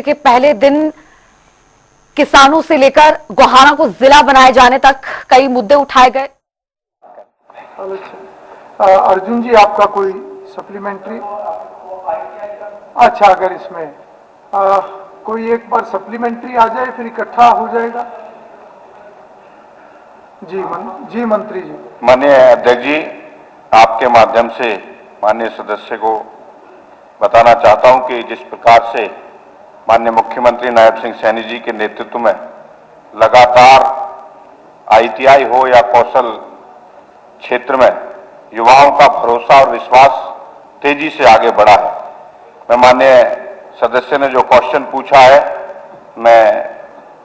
के पहले दिन किसानों से लेकर गोहाना को जिला बनाए जाने तक कई मुद्दे उठाए गए। अर्जुन जी, आपका कोई सप्लीमेंट्री? अच्छा, अगर इसमें कोई एक बार सप्लीमेंट्री आ जाए फिर इकट्ठा हो जाएगा। जी मंत्री जी। माननीय अध्यक्ष जी, आपके माध्यम से माननीय सदस्य को बताना चाहता हूं कि जिस प्रकार से माननीय मुख्यमंत्री नायब सिंह सैनी जी के नेतृत्व में लगातार आईटीआई हो या कौशल क्षेत्र में युवाओं का भरोसा और विश्वास तेजी से आगे बढ़ा है। मैं माननीय सदस्य ने जो क्वेश्चन पूछा है, मैं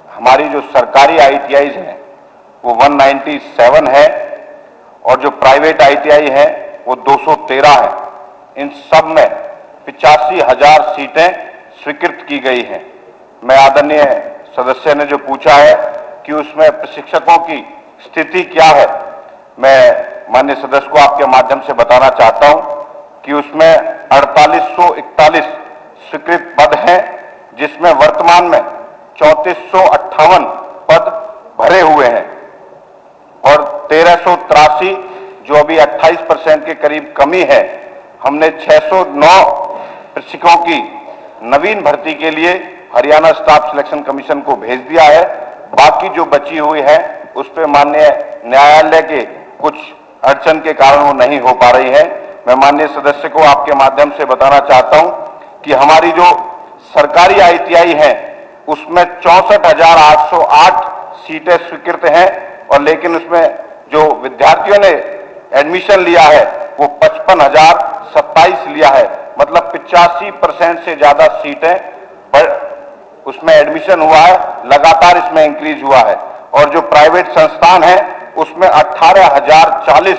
हमारी जो सरकारी आईटीआईज हैं वो 197 है और जो प्राइवेट आईटीआई है वो 213 है। इन सब में 85,000 सीटें स्वीकृत की गई हैं। मैं आदरणीय सदस्य ने जो पूछा है कि उसमें प्रशिक्षकों की स्थिति क्या है, मैं माननीय सदस्य को आपके माध्यम से बताना चाहता हूं कि उसमें 4841 स्वीकृत पद हैं, जिसमें वर्तमान में 3458 पद भरे हुए हैं और 1383 जो अभी 28% के करीब कमी है। हमने 609 प्रशिक्षकों की नवीन भर्ती के लिए हरियाणा स्टाफ सिलेक्शन कमीशन को भेज दिया है। बाकी जो बची हुई है उस पर माननीय न्यायालय के कुछ अड़चन के कारण वो नहीं हो पा रही है। मैं माननीय सदस्य को आपके माध्यम से बताना चाहता हूं कि हमारी जो सरकारी आईटीआई है उसमें 64,808 सीटें स्वीकृत हैं और लेकिन उसमें जो विद्यार्थियों ने एडमिशन लिया है वो 55,027 लिया है। मतलब 85% से ज्यादा सीटें उसमें एडमिशन हुआ है, लगातार इसमें इंक्रीज हुआ है। और जो प्राइवेट संस्थान है उसमें 18,040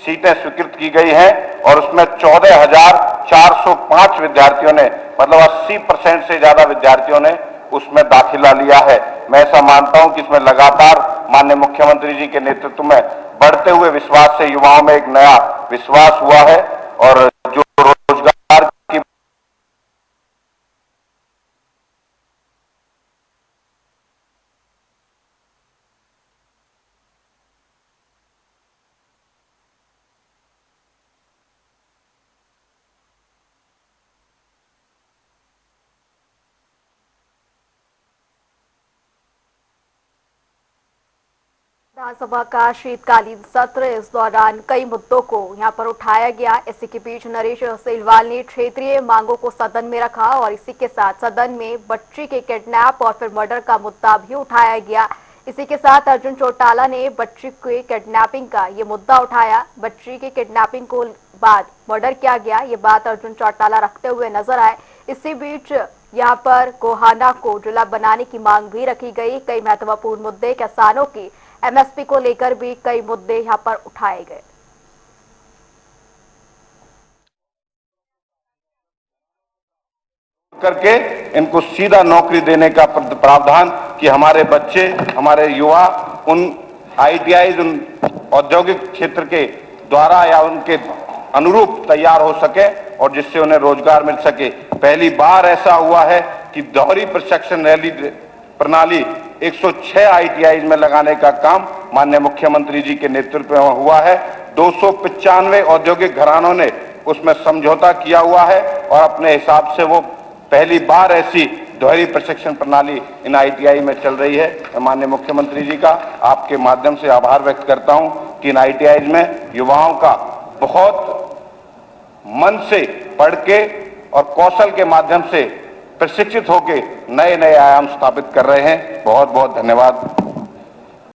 सीटें स्वीकृत की गई हैं और उसमें 14,405 विद्यार्थियों ने, मतलब 80% से ज्यादा विद्यार्थियों ने उसमें दाखिला लिया है। मैं ऐसा मानता हूं कि इसमें लगातार माननीय मुख्यमंत्री जी के नेतृत्व में बढ़ते हुए विश्वास से युवाओं में एक नया विश्वास हुआ है और जो रोजगार की विधानसभा का शीतकालीन सत्र, इस दौरान कई मुद्दों को यहां पर उठाया गया। इसी के बीच नरेश सेलवाल ने क्षेत्रीय मांगों को सदन में रखा और इसी के साथ सदन में बच्ची के किडनैप और फिर मर्डर का मुद्दा भी उठाया गया। इसी के साथ अर्जुन चौटाला ने बच्ची के किडनैपिंग का ये मुद्दा उठाया। बच्ची के किडनैपिंग को बाद मर्डर किया गया, ये बात अर्जुन चौटाला रखते हुए नजर आए। इसी बीच यहाँ पर गोहाना को जिला बनाने की मांग भी रखी गई। कई महत्वपूर्ण मुद्दे, किसानों की एमएसपी को लेकर भी कई मुद्दे यहां पर उठाए गए। करके इनको सीधा नौकरी देने का प्रावधान कि हमारे बच्चे, हमारे युवा उन आईटीआई, उन औद्योगिक क्षेत्र के द्वारा या उनके अनुरूप तैयार हो सके और जिससे उन्हें रोजगार मिल सके। पहली बार ऐसा हुआ है कि दोहरी प्रशिक्षण रैली प्रणाली 106 आईटीआई में लगाने का काम माननीय मुख्यमंत्री जी के नेतृत्व में हुआ है। 295 औद्योगिक घरानों ने उसमें समझौता किया हुआ है और अपने हिसाब से वो पहली बार ऐसी दोहरी प्रशिक्षण प्रणाली इन आईटीआई में चल रही है। मैं माननीय मुख्यमंत्री जी का आपके माध्यम से आभार व्यक्त करता हूं कि इन आईटीआई में युवाओं का बहुत मन से पढ़ के और कौशल के माध्यम से प्रशिक्षित होकर नए नए आयाम स्थापित कर रहे हैं। बहुत बहुत धन्यवाद।